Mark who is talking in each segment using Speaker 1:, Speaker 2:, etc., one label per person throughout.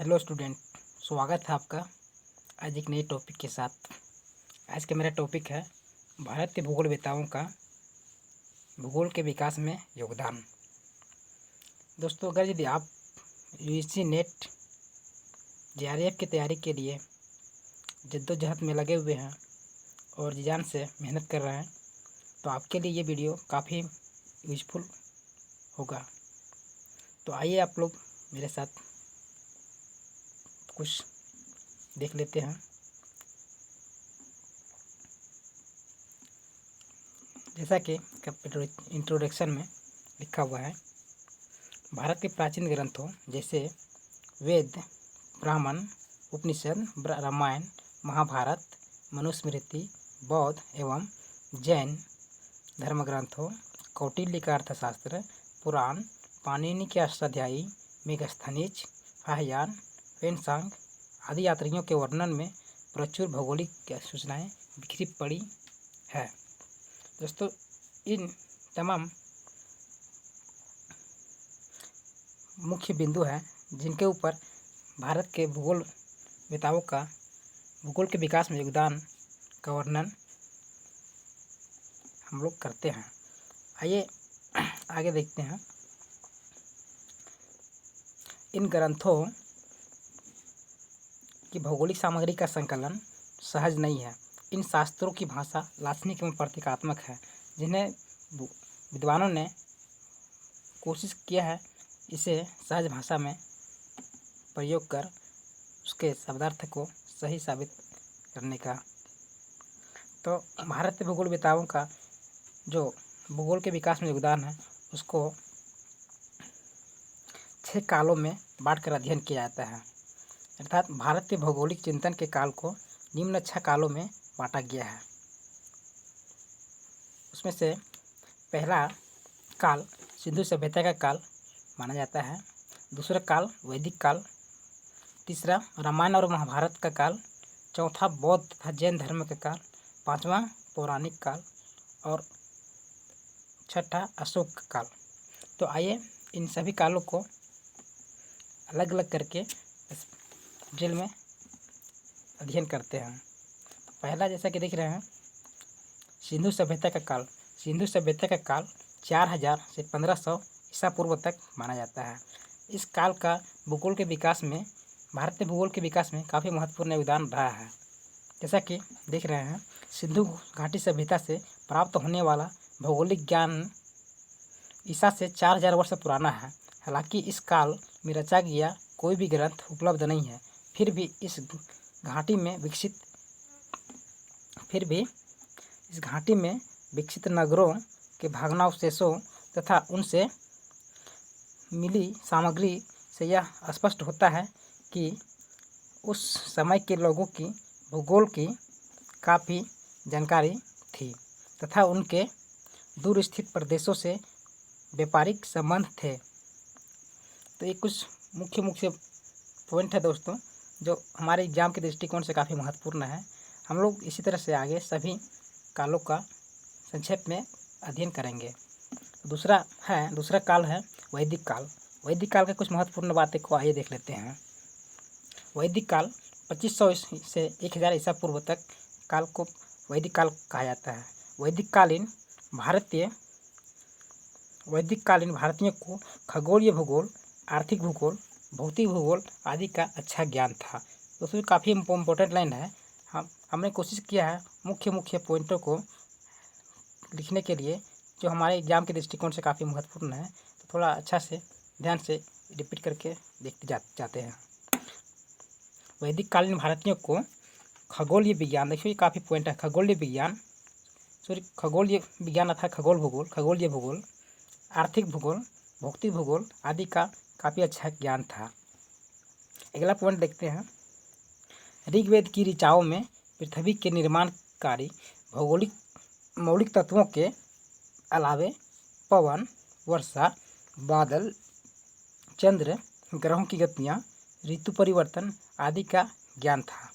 Speaker 1: Hello student, स्वागत है आपका आज एक नए टॉपिक के साथ। आज का मेरा टॉपिक है भारत के भूगोलवेताओं का भूगोल के विकास में योगदान। दोस्तों, अगर यदि आप यूजीसी नेट जेआरएफ की तैयारी के लिए जद्दोजहद में लगे हुए हैं और जी जान से मेहनत कर रहे हैं तो आपके लिए ये वीडियो काफ़ी यूजफुल होगा। तो आइए आप लोग मेरे साथ कुछ देख लेते हैं। जैसा कि इंट्रोडक्शन में लिखा हुआ है, भारत के प्राचीन ग्रंथों जैसे वेद, ब्राह्मण, उपनिषद, रामायण, महाभारत, मनुस्मृति, बौद्ध एवं जैन धर्मग्रंथों, कौटिल्य का अर्थशास्त्र, पुराण, पाणिनि के अष्टाध्यायी, मेगस्थनीज, फाहियान, वेनसांग आदि यात्रियों के वर्णन में प्रचुर भौगोलिक सूचनाएं बिखरी पड़ी है। दोस्तों, इन तमाम मुख्य बिंदु हैं जिनके ऊपर भारत के भूगोलवेताओं का भूगोल के विकास में योगदान का वर्णन हम लोग करते हैं। आइए आगे देखते हैं। इन ग्रंथों की भौगोलिक सामग्री का संकलन सहज नहीं है। इन शास्त्रों की भाषा लाक्षणिक एवं प्रतीकात्मक है, जिन्हें विद्वानों ने कोशिश किया है इसे सहज भाषा में प्रयोग कर उसके शब्दार्थ को सही साबित करने का। तो भारत के भूगोलवेताओं का जो भूगोल के विकास में योगदान है उसको 6 कालों में बांटकर अध्ययन किया जाता है। अर्थात भारत के भौगोलिक चिंतन के काल को निम्न 6 कालों में बांटा गया है। उसमें से पहला काल सिंधु सभ्यता का काल माना जाता है, दूसरा काल वैदिक काल, तीसरा रामायण और महाभारत का काल, चौथा बौद्ध तथा जैन धर्म का काल, पांचवा पौराणिक काल और छठा अशोक का काल। तो आइए इन सभी कालों को अलग अलग करके इस ड्रिल में अध्ययन करते हैं। पहला जैसा कि देख रहे हैं, सिंधु सभ्यता का काल। सिंधु सभ्यता का काल 4000 से 1500 ईसा पूर्व तक माना जाता है। इस काल का भूगोल के विकास में भारत के भूगोल के विकास में काफ़ी महत्वपूर्ण योगदान रहा है। जैसा कि देख रहे हैं, सिंधु घाटी सभ्यता से प्राप्त होने वाला भौगोलिक ज्ञान ईसा से 4000 वर्ष पुराना है। हालांकि इस काल में रचा गया कोई भी ग्रंथ उपलब्ध नहीं है, फिर भी इस घाटी में विकसित नगरों के भग्नावशेषों तथा उनसे मिली सामग्री से यह स्पष्ट होता है कि उस समय के लोगों की भूगोल की काफ़ी जानकारी थी तथा उनके दूर स्थित प्रदेशों से व्यापारिक संबंध थे। तो ये कुछ मुख्य पॉइंट है दोस्तों, जो हमारे एग्जाम के दृष्टिकोण से काफ़ी महत्वपूर्ण है। हम लोग इसी तरह से आगे सभी कालों का संक्षेप में अध्ययन करेंगे। दूसरा काल है वैदिक काल। वैदिक काल के कुछ महत्वपूर्ण बातें को आइए देख लेते हैं। वैदिक काल 2500 से 1000 ईसा पूर्व तक काल को वैदिक काल कहा जाता है। वैदिक कालीन भारतीयों को खगोलीय भूगोल, आर्थिक भूगोल, भौतिक भूगोल आदि का अच्छा ज्ञान था। दोस्तों, काफ़ी इम्पोर्टेंट लाइन है। हमने कोशिश किया है मुख्य पॉइंटों को लिखने के लिए, जो हमारे एग्जाम के दृष्टिकोण से काफ़ी महत्वपूर्ण है। तो थोड़ा अच्छा से ध्यान से रिपीट करके देखते जाते हैं। वैदिक कालीन भारतीयों को खगोलीय विज्ञान, देखिए ये काफ़ी पॉइंट है। खगोलीय विज्ञान अर्थात खगोलीय भूगोल, आर्थिक भूगोल, भौतिक भूगोल आदि का काफ़ी अच्छा ज्ञान था। अगला पॉइंट देखते हैं। ऋग्वेद की ऋचाओं में पृथ्वी के निर्माणकारी भौगोलिक मौलिक तत्वों के अलावे पवन, वर्षा, बादल, चंद्र, ग्रहों की गतियाँ, ऋतु परिवर्तन आदि का ज्ञान था।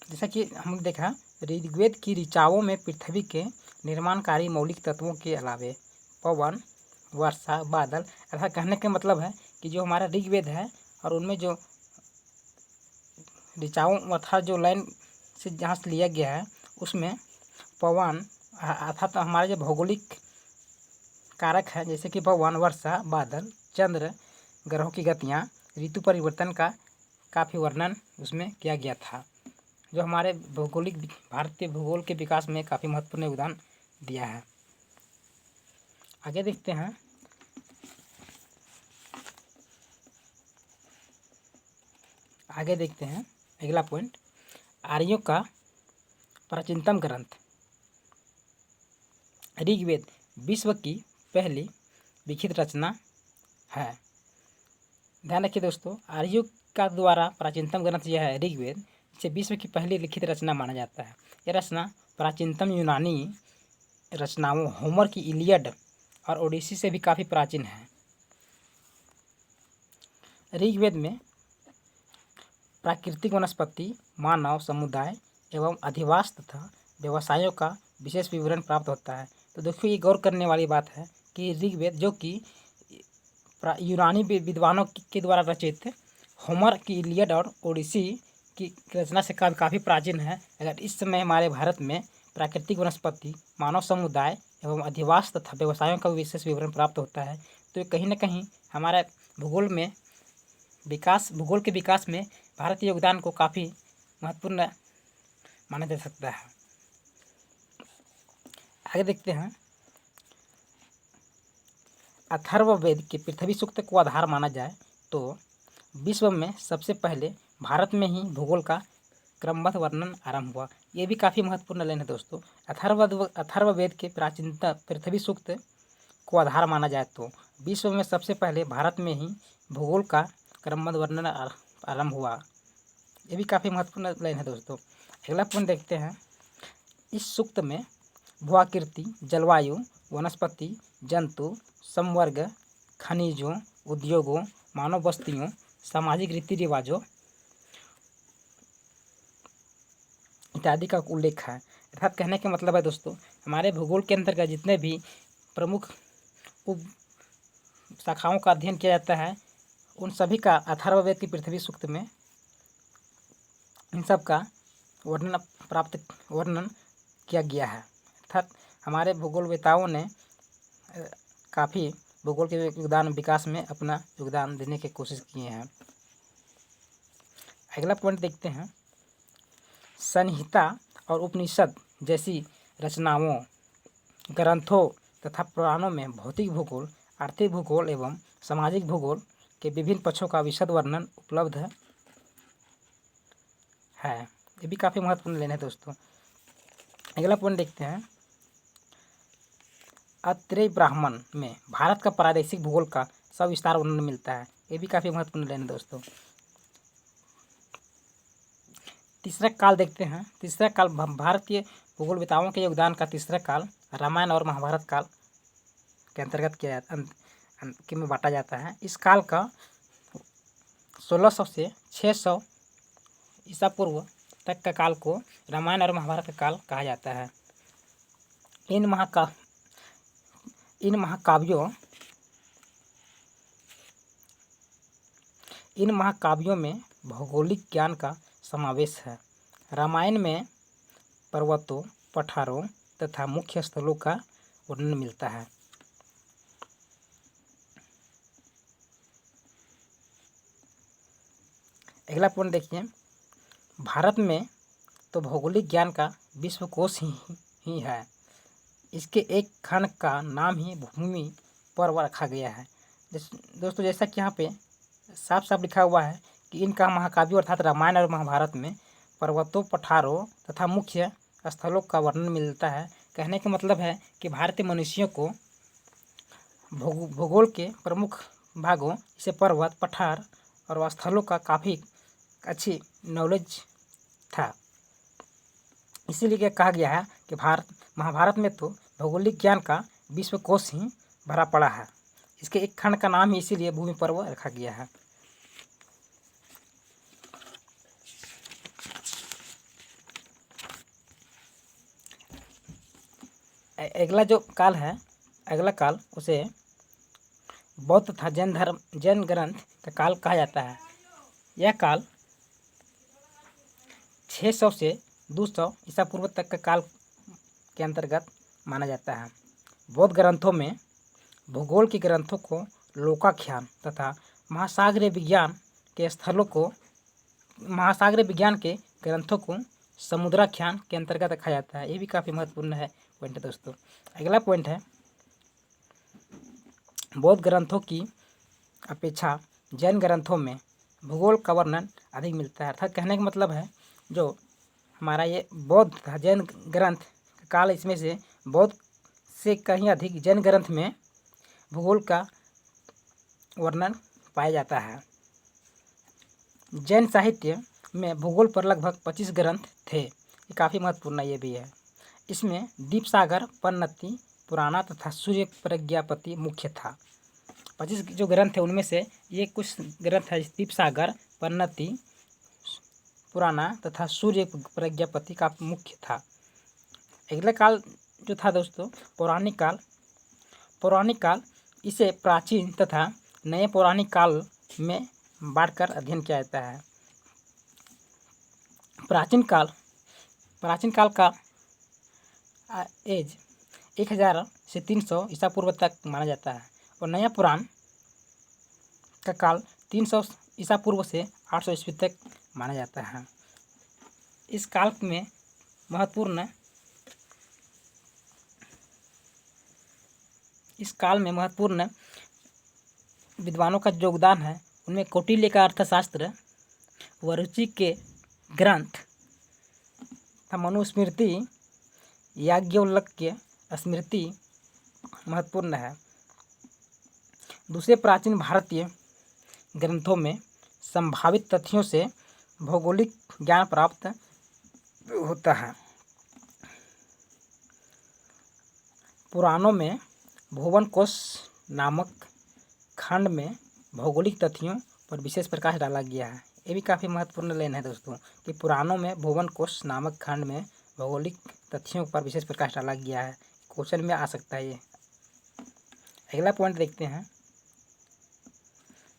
Speaker 1: जैसा कि हमने देखा, ऋग्वेद की ऋचाओं में पृथ्वी के निर्माणकारी मौलिक तत्वों के अलावे पवन, वर्षा, बादल, ऐसा कहने का मतलब है कि जो हमारा ऋग्वेद है और उनमें जो ऋचाओं अर्थात जो लाइन से जहाँ से लिया गया है उसमें पवन अर्थात हमारे जो भौगोलिक कारक है जैसे कि पवन, वर्षा, बादल, चंद्र, ग्रहों की गतियाँ, ऋतु परिवर्तन का काफ़ी वर्णन उसमें किया गया था, जो हमारे भौगोलिक भारतीय भूगोल के विकास में काफ़ी महत्वपूर्ण योगदान दिया है। आगे देखते हैं। अगला पॉइंट, आर्यों का प्राचीनतम ग्रंथ। ऋग्वेद विश्व की पहली लिखित रचना है। ध्यान रखिए दोस्तों, आर्यों का द्वारा प्राचीनतम ग्रंथ यह है ऋग्वेद, जिसे विश्व की पहली लिखित रचना माना जाता है। यह रचना प्राचीनतम यूनानी रचनाओं होमर की इलियड और ओडिसी से भी काफ़ी प्राचीन है। ऋग्वेद में प्राकृतिक वनस्पति, मानव समुदाय एवं अधिवास तथा व्यवसायों का विशेष विवरण प्राप्त होता है। तो देखिए, ये गौर करने वाली बात है कि ऋग्वेद जो कि यूनानी विद्वानों के द्वारा रचित होमर की इलियड और ओडिसी की रचना से काफ़ी प्राचीन है। अगर इस समय हमारे भारत में प्राकृतिक वनस्पति, मानव समुदाय एवं अधिवास तथा व्यवसायों का विशेष विवरण प्राप्त होता है, तो कहीं न कहीं हमारा भूगोल के विकास में भारतीय योगदान को काफ़ी महत्वपूर्ण माना जा सकता है। आगे देखते हैं। अथर्ववेद के पृथ्वी सूक्त को आधार माना जाए तो विश्व में सबसे पहले भारत में ही भूगोल का क्रमबद्ध वर्णन आरंभ हुआ। ये भी काफ़ी महत्वपूर्ण लाइन है दोस्तों। अथर्ववेद के प्राचीनतम पृथ्वी सूक्त को आधार माना जाए तो विश्व में सबसे पहले भारत में ही भूगोल का क्रमबद्ध वर्णन आरंभ हुआ। ये भी काफ़ी महत्वपूर्ण लाइन है दोस्तों। अगला पॉइंट देखते हैं। इस सूक्त में भूआकृति, जलवायु, वनस्पति, जंतु, संवर्ग, खनिजों, उद्योगों, मानव बस्तियों, सामाजिक रीति रिवाजों इत्यादि का उल्लेख है। अर्थात कहने का मतलब है दोस्तों, हमारे भूगोल के अंतर्गत जितने भी प्रमुख उप शाखाओं का अध्ययन किया जाता है, उन सभी का अथर्ववेद की पृथ्वी सूक्त में इन सब का वर्णन किया गया है। अर्थात हमारे भूगोलवेताओं ने काफ़ी भूगोल के योगदान विकास में अपना योगदान देने की कोशिश किए हैं। अगला पॉइंट देखते हैं। संहिता और उपनिषद जैसी रचनाओं, ग्रंथों तथा पुराणों में भौतिक भूगोल, आर्थिक भूगोल एवं सामाजिक भूगोल के विभिन्न पक्षों का विशद वर्णन उपलब्ध है। ये भी काफ़ी महत्वपूर्ण लेना है दोस्तों। अगला पॉइंट देखते हैं। अत्रेय ब्राह्मण में भारत का प्रादेशिक भूगोल का सविस्तार वर्णन मिलता है। ये भी काफ़ी महत्वपूर्ण लेना है दोस्तों। तीसरा काल देखते हैं। तीसरा काल भारतीय भूगोलवेताओं के योगदान का तीसरा काल रामायण और महाभारत काल के अंतर्गत किया जाता में बांटा जाता है। इस काल का 1600 से 600 ईसा पूर्व तक का काल को रामायण और महाभारत का काल कहा जाता है। इन महाकाव्यों में भौगोलिक ज्ञान का समावेश है। रामायण में पर्वतों, पठारों तथा मुख्य स्थलों का वर्णन मिलता है। अगला पॉइंट देखिए। भारत में तो भौगोलिक ज्ञान का विश्वकोश ही है। इसके एक खंड का नाम ही भूमि पर्व रखा गया है। दोस्तों, जैसा कि यहाँ पे साफ साफ लिखा हुआ है कि इनका महाकाव्यों अर्थात रामायण और महाभारत में पर्वतों, पठारों तथा मुख्य स्थलों का वर्णन मिलता है। कहने का मतलब है कि भारतीय मनुष्यों को भूगोल के प्रमुख भागों जैसे पर्वत, पठार और स्थलों का काफ़ी अच्छी नॉलेज था। इसीलिए कहा गया है कि महाभारत में तो भौगोलिक ज्ञान का विश्वकोश ही भरा पड़ा है। इसके एक खंड का नाम ही इसीलिए भूमि पर्व रखा गया है। अगला जो काल है, अगला काल उसे बौद्ध तथा जैन ग्रंथ का काल कहा जाता है। यह काल 600 से 200 ईसा पूर्व तक का काल के अंतर्गत माना जाता है। बौद्ध ग्रंथों में भूगोल के ग्रंथों को लोकाख्यान तथा महासागरीय विज्ञान के स्थलों को महासागरीय विज्ञान के ग्रंथों को समुद्राख्यान के अंतर्गत रखा जाता है। ये भी काफ़ी महत्वपूर्ण है पॉइंट है दोस्तों। अगला पॉइंट है, बौद्ध ग्रंथों की अपेक्षा जैन ग्रंथों में भूगोल का वर्णन अधिक मिलता है। अर्थात कहने का मतलब है जो हमारा ये बौद्ध था जैन ग्रंथ काल, इसमें से बौद्ध से कहीं अधिक जैन ग्रंथ में भूगोल का वर्णन पाया जाता है। जैन साहित्य में भूगोल पर लगभग 25 ग्रंथ थे। ये काफ़ी महत्वपूर्ण ये भी है। इसमें दीपसागर, पन्नति, पुराना तथा सूर्य प्रज्ञापति मुख्य था। 25 जो ग्रंथ थे उनमें से ये कुछ ग्रंथ है, दीपसागर, पन्नति, पुराना तथा सूर्य प्रज्ञापति का मुख्य था। अगला काल जो था दोस्तों पौराणिक काल। पौराणिक काल इसे प्राचीन तथा नए पौराणिक काल में बांटकर अध्ययन किया जाता है। प्राचीन काल का एज 1000 से 300 ईसा पूर्व तक माना जाता है और नया पुराण का काल 300 ईसा पूर्व से 800 ईस्वी तक माना जाता है। इस काल में महत्वपूर्ण विद्वानों का योगदान है। उनमें कौटिल्य का अर्थशास्त्र, वरुचि के ग्रंथ तथा मनुस्मृति, याज्ञवल्क्य स्मृति महत्वपूर्ण है। दूसरे प्राचीन भारतीय ग्रंथों में संभावित तथ्यों से भौगोलिक ज्ञान प्राप्त होता है। पुराणों में भुवन कोश नामक खंड में भौगोलिक तथ्यों पर विशेष प्रकाश डाला गया है। ये भी काफ़ी महत्वपूर्ण लेन है दोस्तों कि पुराणों में भुवन कोश नामक खंड में भौगोलिक तथ्यों पर विशेष प्रकाश डाला गया है। क्वेश्चन में आ सकता है ये। अगला पॉइंट देखते हैं,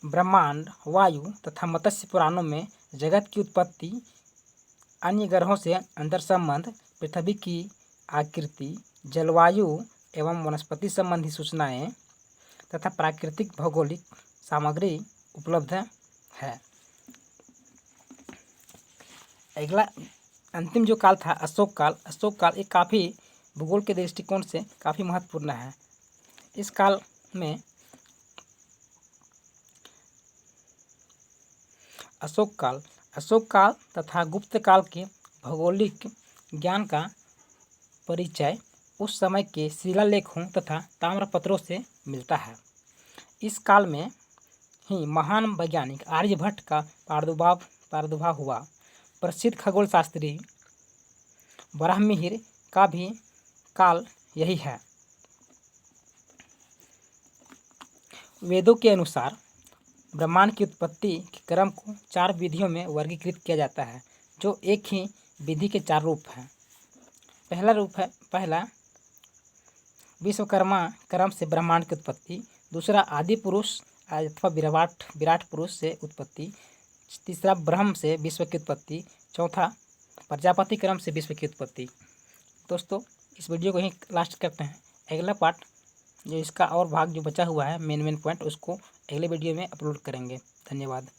Speaker 1: ब्रह्मांड, वायु तथा मत्स्य पुराणों में जगत की उत्पत्ति, अन्य ग्रहों से अंतर संबंध, पृथ्वी की आकृति, जलवायु एवं वनस्पति संबंधी सूचनाएं तथा प्राकृतिक भौगोलिक सामग्री उपलब्ध है। अगला अंतिम जो काल था अशोक काल एक काफ़ी भूगोल के दृष्टिकोण से काफ़ी महत्वपूर्ण है। इस काल में अशोक काल तथा गुप्त काल के भौगोलिक ज्ञान का परिचय उस समय के शिलालेखों तथा ताम्रपत्रों से मिलता है। इस काल में ही महान वैज्ञानिक आर्यभट्ट का प्रादुर्भाव हुआ। प्रसिद्ध खगोल शास्त्री बराहमिहिर का भी काल यही है। वेदों के अनुसार ब्रह्मांड की उत्पत्ति के क्रम को 4 विधियों में वर्गीकृत किया जाता है, जो एक ही विधि के 4 रूप हैं। पहला विश्वकर्मा क्रम से ब्रह्मांड की उत्पत्ति, दूसरा आदि पुरुष अथवा विराट पुरुष से उत्पत्ति, तीसरा ब्रह्म से विश्व की उत्पत्ति, चौथा प्रजापति क्रम से विश्व की उत्पत्ति। दोस्तों इस वीडियो को ही लास्ट करते हैं। अगला पार्ट जो इसका और भाग जो बचा हुआ है मेन पॉइंट, उसको अगले वीडियो में अपलोड करेंगे। धन्यवाद।